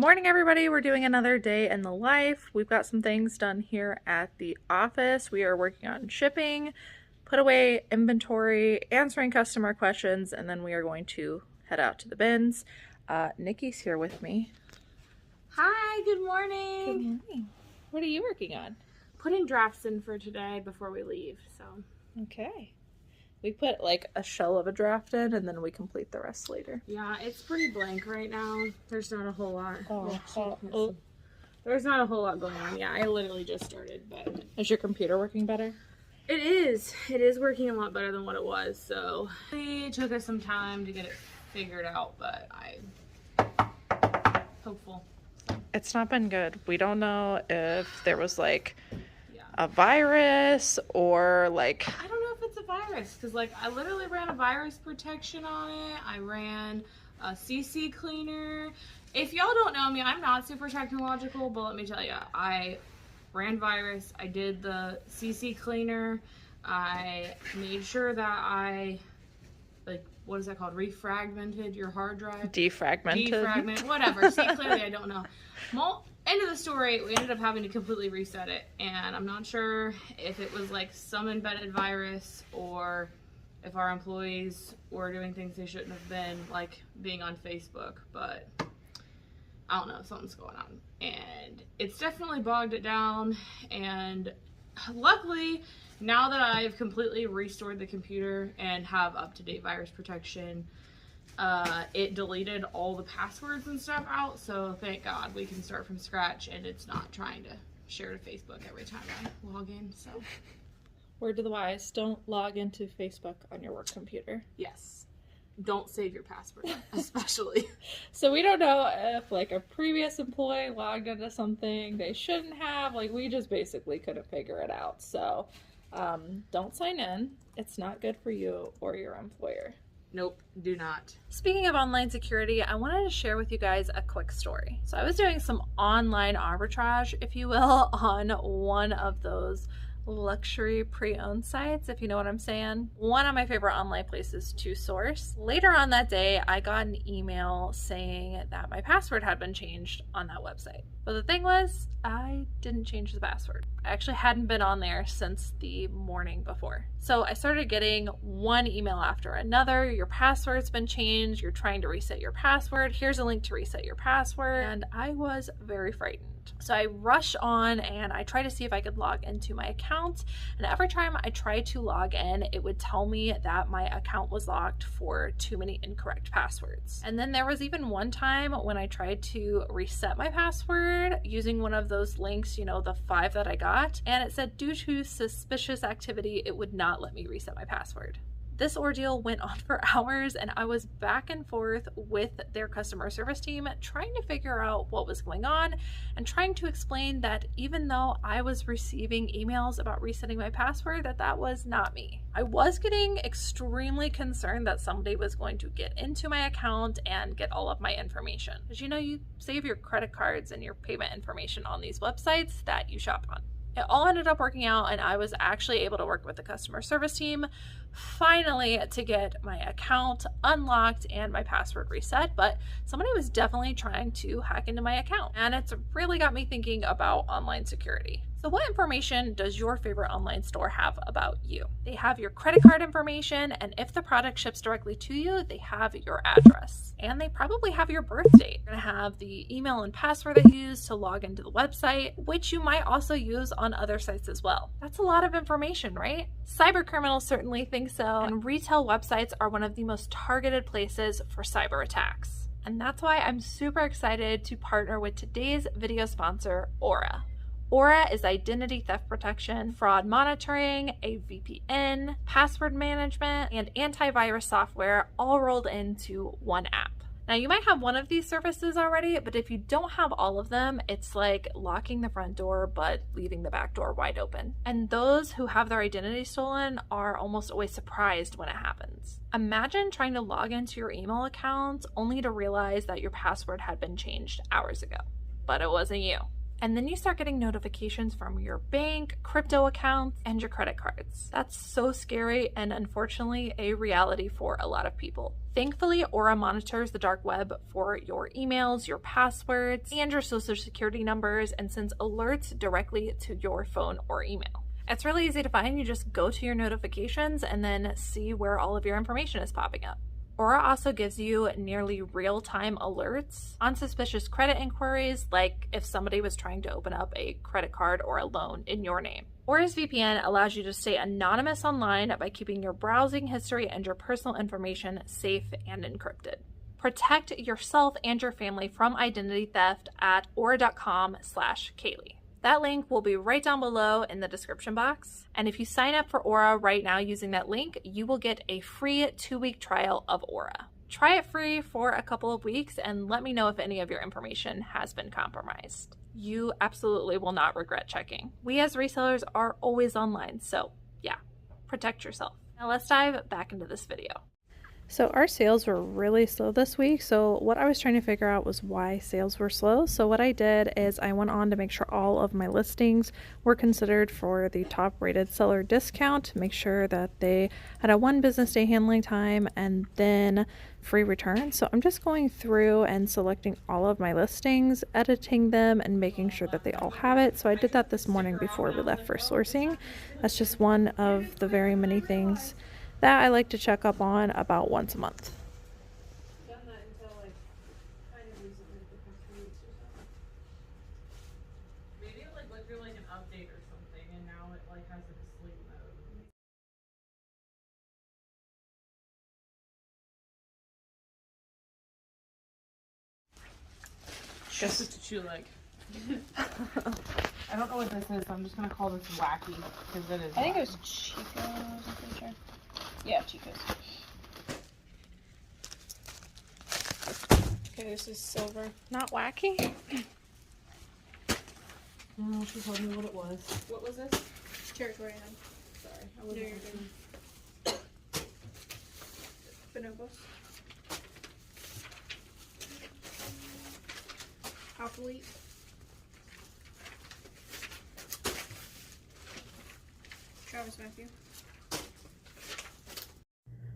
Morning everybody, we're doing another day in the life. We've got some things done here at the office. We are working on shipping, put away inventory, answering customer questions, and then we are going to head out to the bins. Nikki's here with me. Hi, good morning. Good morning. What are you working on? Putting drafts in for today before we leave, so. Okay. We put like a shell of a draft in and then we complete the rest later. Yeah, it's pretty blank right now. There's not a whole lot. Oh. There's not a whole lot going on. Yeah, I literally just started, but. Is your computer working better? It is. It is working a lot better than what it was, so. It took us some time to get it figured out, but I'm hopeful. It's not been good. We don't know if there was like a virus or like... I don't know if it's a virus because like I literally ran a virus protection on it. I ran a CC cleaner. If y'all don't know me, I'm not super technological, but let me tell you, I ran virus. I did the CC cleaner. I made sure that I, like, what is that called? Refragmented your hard drive? Defragmented. Whatever. See, clearly I don't know. Well, end of the story, we ended up having to completely reset it, and I'm not sure if it was like some embedded virus or if our employees were doing things they shouldn't have been, like being on Facebook, but I don't know, something's going on. And it's definitely bogged it down, and luckily, now that I've completely restored the computer and have up-to-date virus protection, it deleted all the passwords and stuff out, so thank God we can start from scratch and it's not trying to share to Facebook every time I log in. So word to the wise, don't log into Facebook on your work computer. Yes, don't save your password especially. So we don't know if like a previous employee logged into something they shouldn't have. Like we just basically couldn't figure it out, so don't sign in. It's not good for you or your employer. Nope, do not. Speaking of online security, I wanted to share with you guys a quick story. So I was doing some online arbitrage, if you will, on one of those luxury pre-owned sites, if you know what I'm saying. One of my favorite online places to source. Later on that day, I got an email saying that my password had been changed on that website. But the thing was, I didn't change the password. I actually hadn't been on there since the morning before. So I started getting one email after another. Your password's been changed. You're trying to reset your password. Here's a link to reset your password. And I was very frightened. So I rush on and I try to see if I could log into my account. And every time I tried to log in, it would tell me that my account was locked for too many incorrect passwords. And then there was even one time when I tried to reset my password using one of those links, you know, the 5 that I got, and it said due to suspicious activity, it would not let me reset my password. This ordeal went on for hours and I was back and forth with their customer service team trying to figure out what was going on and trying to explain that even though I was receiving emails about resetting my password, that was not me. I was getting extremely concerned that somebody was going to get into my account and get all of my information. Because you know, you save your credit cards and your payment information on these websites that you shop on. It all ended up working out and I was actually able to work with the customer service team finally to get my account unlocked and my password reset, but somebody was definitely trying to hack into my account and it's really got me thinking about online security. So what information does your favorite online store have about you? They have your credit card information, and if the product ships directly to you, they have your address. And they probably have your birth date. You're gonna have the email and password that you use to log into the website, which you might also use on other sites as well. That's a lot of information, right? Cyber criminals certainly think so, and retail websites are one of the most targeted places for cyber attacks. And that's why I'm super excited to partner with today's video sponsor, Aura. Aura is identity theft protection, fraud monitoring, a VPN, password management, and antivirus software all rolled into one app. Now you might have one of these services already, but if you don't have all of them, it's like locking the front door but leaving the back door wide open. And those who have their identity stolen are almost always surprised when it happens. Imagine trying to log into your email account only to realize that your password had been changed hours ago, but it wasn't you. And then you start getting notifications from your bank, crypto accounts, and your credit cards. That's so scary and unfortunately a reality for a lot of people. Thankfully, Aura monitors the dark web for your emails, your passwords, and your social security numbers and sends alerts directly to your phone or email. It's really easy to find. You just go to your notifications and then see where all of your information is popping up. Aura also gives you nearly real-time alerts on suspicious credit inquiries, like if somebody was trying to open up a credit card or a loan in your name. Aura's VPN allows you to stay anonymous online by keeping your browsing history and your personal information safe and encrypted. Protect yourself and your family from identity theft at aura.com/Cayley. That link will be right down below in the description box. And if you sign up for Aura right now using that link, you will get a free 2-week trial of Aura. Try it free for a couple of weeks and let me know if any of your information has been compromised. You absolutely will not regret checking. We as resellers are always online, so yeah, protect yourself. Now let's dive back into this video. So our sales were really slow this week. So what I was trying to figure out was why sales were slow. So what I did is I went on to make sure all of my listings were considered for the top rated seller discount, make sure that they had a 1 business day handling time and then free return. So I'm just going through and selecting all of my listings, editing them and making sure that they all have it. So I did that this morning before we left for sourcing. That's just one of the very many things that I like to check up on about once a month. Done that until like kind of recently, the past 2 weeks or so. Maybe it like went through like an update or something, and now it like has like a sleep mode. Guess it's a chew leg. I don't know what this is, so I'm just gonna call this wacky because it is. I think it was Chico's, I'm pretty sure. Yeah, Chico's. Okay, this is silver. Not wacky? No, she told me what it was. What was this? Territory hen. Sorry, I wasn't listening. Bonobos. Athlete. Travis Matthew.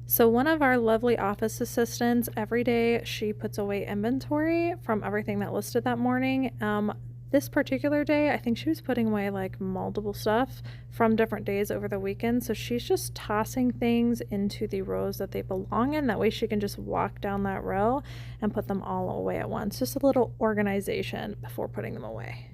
So one of our lovely office assistants, every day she puts away inventory from everything that listed that morning. This particular day, I think she was putting away like multiple stuff from different days over the weekend. So she's just tossing things into the rows that they belong in. That way she can just walk down that row and put them all away at once. Just a little organization before putting them away.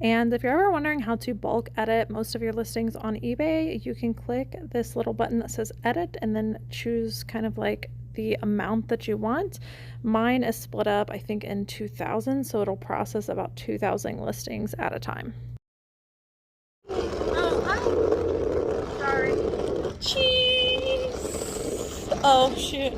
And if you're ever wondering how to bulk edit most of your listings on eBay, you can click this little button that says edit and then choose kind of like the amount that you want. Mine is split up, I think, in 2,000, so it'll process about 2,000 listings at a time. Oh, hi. Sorry. Cheese. Oh, shoot.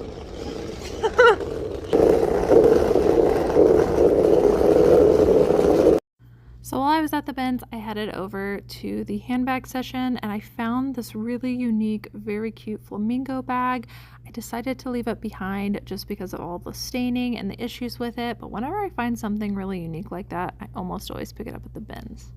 So while I was at the bins, I headed over to the Handbag Session and I found this really unique, very cute flamingo bag. I decided to leave it behind just because of all the staining and the issues with it, but whenever I find something really unique like that, I almost always pick it up at the bins.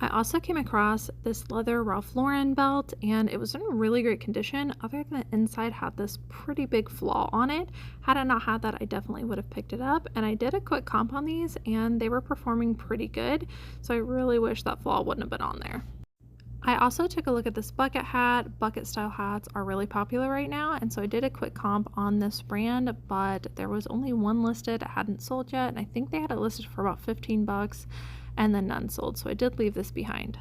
I also came across this leather Ralph Lauren belt and it was in really great condition, other than the inside had this pretty big flaw on it. Had I not had that, I definitely would have picked it up, and I did a quick comp on these and they were performing pretty good, so I really wish that flaw wouldn't have been on there. I also took a look at this bucket hat. Bucket style hats are really popular right now, and so I did a quick comp on this brand, but there was only one listed. It hadn't sold yet, and I think they had it listed for about 15 bucks and then none sold, so I did leave this behind.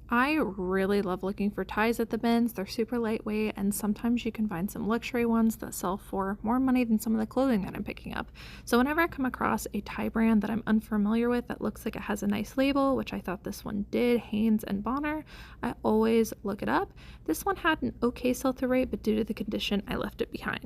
I really love looking for ties at the bins. They're super lightweight, and sometimes you can find some luxury ones that sell for more money than some of the clothing that I'm picking up. So whenever I come across a tie brand that I'm unfamiliar with that looks like it has a nice label, which I thought this one did, Hanes and Bonner, I always look it up. This one had an okay sell-through rate, but due to the condition, I left it behind.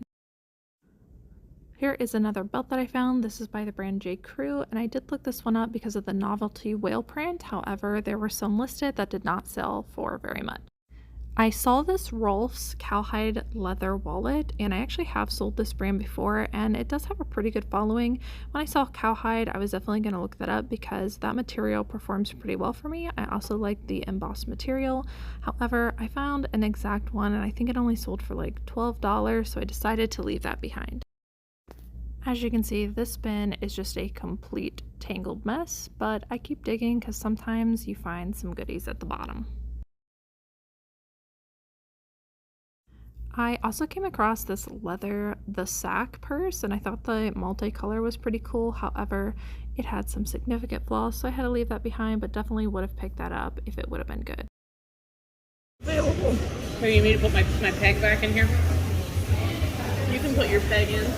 Here is another belt that I found. This is by the brand J. Crew, and I did look this one up because of the novelty whale print. However, there were some listed that did not sell for very much. I saw this Rolf's cowhide leather wallet, and I actually have sold this brand before, and it does have a pretty good following. When I saw cowhide, I was definitely going to look that up because that material performs pretty well for me. I also like the embossed material. However, I found an exact one, and I think it only sold for like $12, so I decided to leave that behind. As you can see, this bin is just a complete tangled mess, but I keep digging because sometimes you find some goodies at the bottom. I also came across this leather The Sack purse, and I thought the multicolor was pretty cool. However, it had some significant flaws, so I had to leave that behind, but definitely would have picked that up if it would have been good. Available. So you need me to put my peg back in here? You can put your peg in.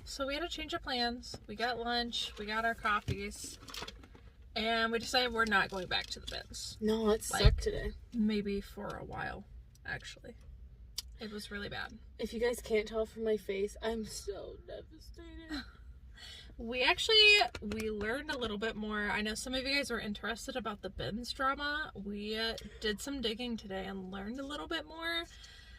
So we had a change of plans. We got lunch, we got our coffees, and we decided we're not going back to the bins. No, it sucked today. Maybe for a while, actually. It was really bad. If you guys can't tell from my face, I'm so devastated. We learned a little bit more. I know some of you guys were interested about the Bims drama. We did some digging today and learned a little bit more.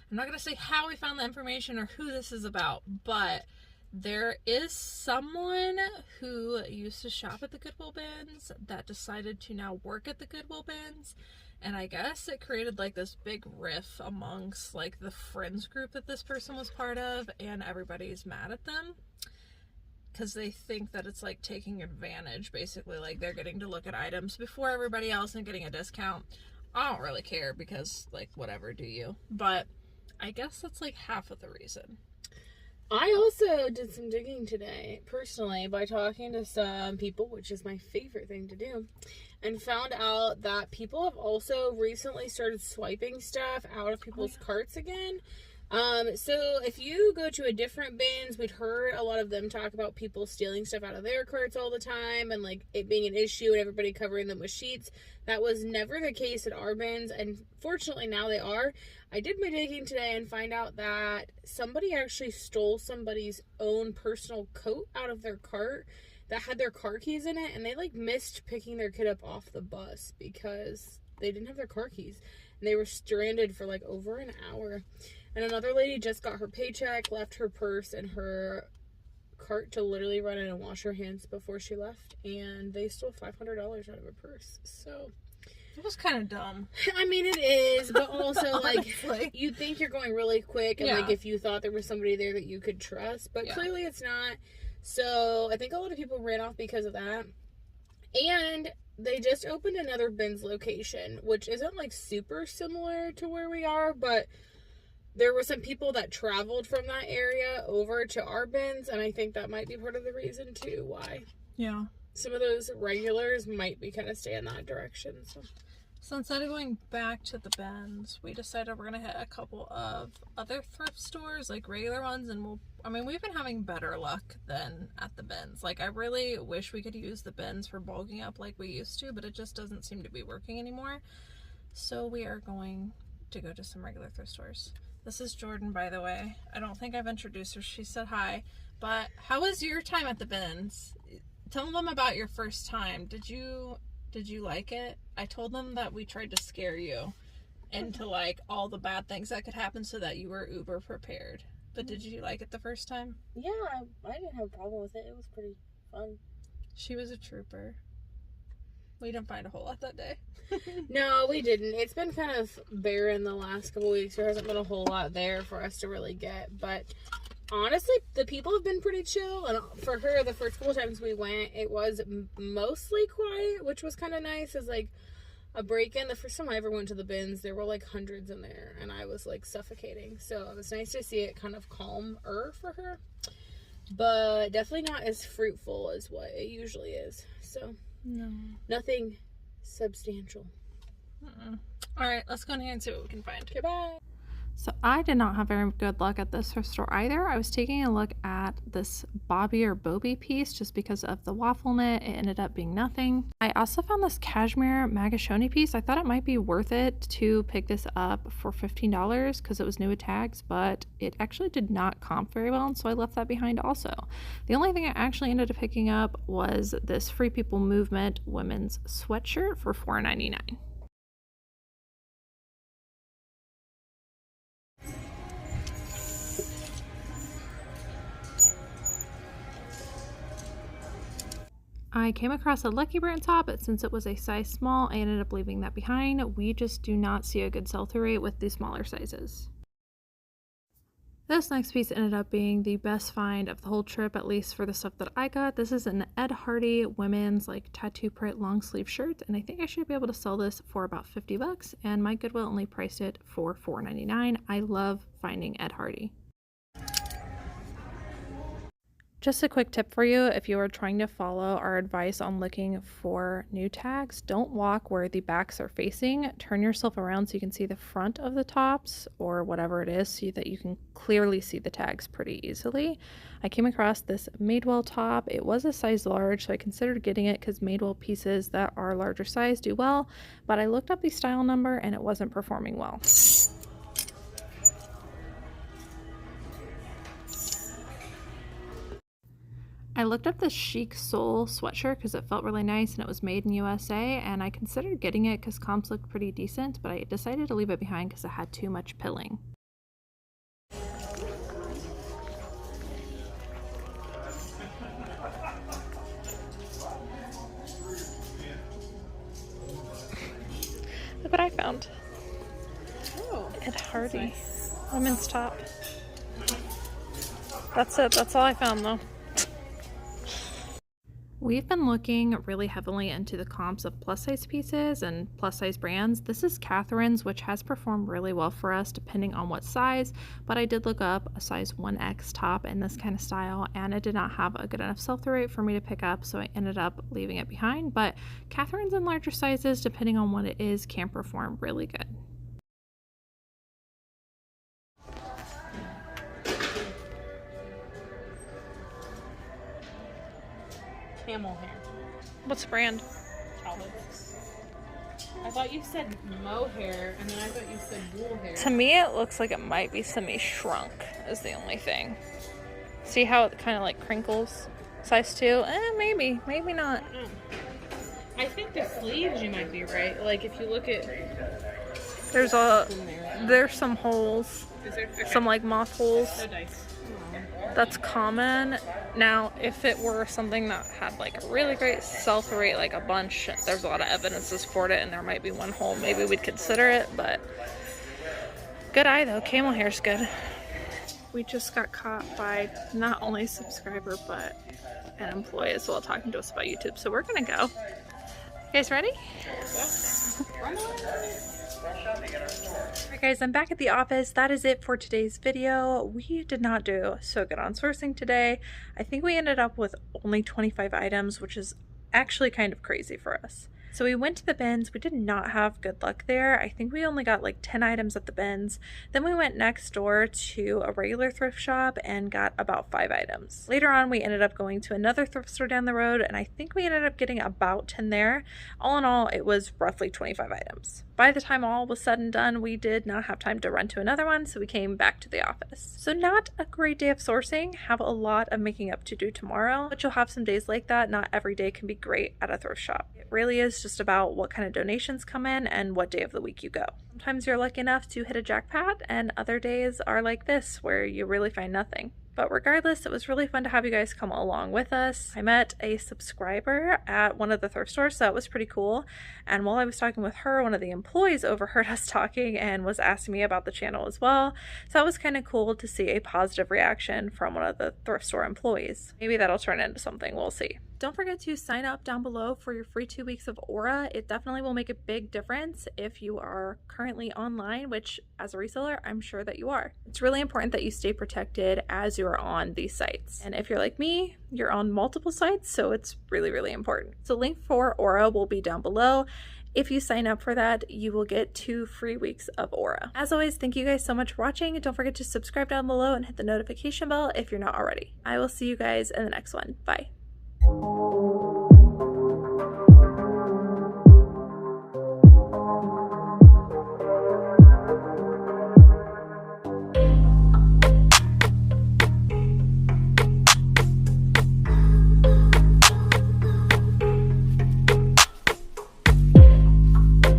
I'm not going to say how we found the information or who this is about, but there is someone who used to shop at the Goodwill bins that decided to now work at the Goodwill bins, and I guess it created like this big riff amongst like the friends group that this person was part of, and everybody's mad at them because they think that it's like taking advantage, basically, like they're getting to look at items before everybody else and getting a discount. I don't really care because like whatever, do you? But I guess that's like half of the reason. I also did some digging today, personally, by talking to some people, which is my favorite thing to do, and found out that people have also recently started swiping stuff out of people's carts again. So if you go to a different bins, we'd heard a lot of them talk about people stealing stuff out of their carts all the time and like it being an issue and everybody covering them with sheets. That was never the case at our bins, and fortunately now they are. I did my digging today and find out that somebody actually stole somebody's own personal coat out of their cart that had their car keys in it, and they like missed picking their kid up off the bus because they didn't have their car keys and they were stranded for like over an hour. And another lady just got her paycheck, left her purse and her cart to literally run in and wash her hands before she left, and they stole $500 out of her purse. So it was kind of dumb. I mean, it is, but also like you think you're going really quick, and like if you thought there was somebody there that you could trust, but clearly it's not. So I think a lot of people ran off because of that. And they just opened another Bims location, which isn't like super similar to where we are, but there were some people that traveled from that area over to our bins, and I think that might be part of the reason too why some of those regulars might be kind of staying that direction. So instead of going back to the bins, we decided we're gonna hit a couple of other thrift stores, like regular ones, and we've been having better luck than at the bins. Like I really wish we could use the bins for bulking up like we used to, but it just doesn't seem to be working anymore. So we are going to go to some regular thrift stores. This is Jordan, by the way. I don't think I've introduced her. She said hi. But how was your time at the bins? Tell them about your first time. Did you like it? I told them that we tried to scare you into like all the bad things that could happen so that you were uber prepared. But did you like it the first time? Yeah, I didn't have a problem with it. It was pretty fun. She was a trooper. We didn't find a whole lot that day. No, we didn't. It's been kind of barren the last couple weeks. There hasn't been a whole lot there for us to really get. But honestly, the people have been pretty chill. And for her, the first couple times we went, it was mostly quiet, which was kind of nice. As like a break-in. The first time I ever went to the bins, there were like hundreds in there, and I was like suffocating. So it was nice to see it kind of calmer for her. But definitely not as fruitful as what it usually is. So no, nothing substantial. All right, let's go in here and see what we can find. Okay, bye. So I did not have very good luck at this thrift store either. I was taking a look at this Bobby or Bobby piece just because of the waffle knit. It ended up being nothing. I also found this cashmere Magashoni piece. I thought it might be worth it to pick this up for $15 because it was new with tags, but it actually did not comp very well, and so I left that behind also. The only thing I actually ended up picking up was this Free People Movement women's sweatshirt for $4.99. I came across a Lucky Brand top, but since it was a size small, I ended up leaving that behind. We just do not see a good sell-through rate with the smaller sizes. This next piece ended up being the best find of the whole trip, at least for the stuff that I got. This is an Ed Hardy women's like tattoo print long sleeve shirt, and I think I should be able to sell this for about 50 bucks, and my Goodwill only priced it for $4.99. I love finding Ed Hardy. Just a quick tip for you, if you are trying to follow our advice on looking for new tags, don't walk where the backs are facing. Turn yourself around so you can see the front of the tops or whatever it is so that you can clearly see the tags pretty easily. I came across this Madewell top. It was a size large, so I considered getting it because Madewell pieces that are larger size do well, but I looked up the style number and it wasn't performing well. I looked up this Chic Soul sweatshirt because it felt really nice and it was made in USA, and I considered getting it because comps looked pretty decent, but I decided to leave it behind because it had too much pilling. Look what I found. Oh, Ed Hardy. nice. Women's top. That's it. That's all I found though. We've been looking really heavily into the comps of plus size pieces and plus size brands. This is Catherine's, which has performed really well for us depending on what size, but I did look up a size 1X top in this kind of style and it did not have a good enough sell-through rate for me to pick up, so I ended up leaving it behind. But Catherine's in larger sizes, depending on what it is, can perform really good. Camel hair. What's the brand? I thought you said mohair, and then I thought you said wool hair. To me, it looks like it might be semi-shrunk is the only thing. See how it kind of like crinkles? Size 2? Maybe. Maybe not. I think the sleeves you might be right. Like if you look at... There's some holes. Is there? Okay. Some like moth holes. So nice. That's common. Now, if it were something that had like a really great sell-through rate, like a bunch, there's a lot of evidence to support it, and there might be one hole, maybe we'd consider it, but good eye though. Camel hair's good. We just got caught by not only a subscriber, but an employee as well talking to us about YouTube, so we're gonna go. You guys ready? Alright guys, I'm back at the office. That is it for today's video. We did not do so good on sourcing today. I think we ended up with only 25 items, which is actually kind of crazy for us. So we went to the bins. We did not have good luck there. I think we only got like 10 items at the bins. Then we went next door to a regular thrift shop and got about 5 items. Later on, we ended up going to another thrift store down the road, and I think we ended up getting about 10 there. All in all, it was roughly 25 items. By the time all was said and done, we did not have time to run to another one, so we came back to the office. So not a great day of sourcing. Have a lot of making up to do tomorrow, but you'll have some days like that. Not every day can be great at a thrift shop. It really is just about what kind of donations come in and what day of the week you go. Sometimes you're lucky enough to hit a jackpot, and other days are like this where you really find nothing. But regardless, it was really fun to have you guys come along with us. I met a subscriber at one of the thrift stores, so that was pretty cool. And while I was talking with her, one of the employees overheard us talking and was asking me about the channel as well. So that was kind of cool to see a positive reaction from one of the thrift store employees. Maybe that'll turn into something, we'll see. Don't forget to sign up down below for your free 2 weeks of Aura. It definitely will make a big difference if you are currently online, which as a reseller, I'm sure that you are. It's really important that you stay protected as you're on these sites. And if you're like me, you're on multiple sites, so it's really, really important. So link for Aura will be down below. If you sign up for that, you will get 2 free weeks of Aura. As always, thank you guys so much for watching. Don't forget to subscribe down below and hit the notification bell if you're not already. I will see you guys in the next one. Bye.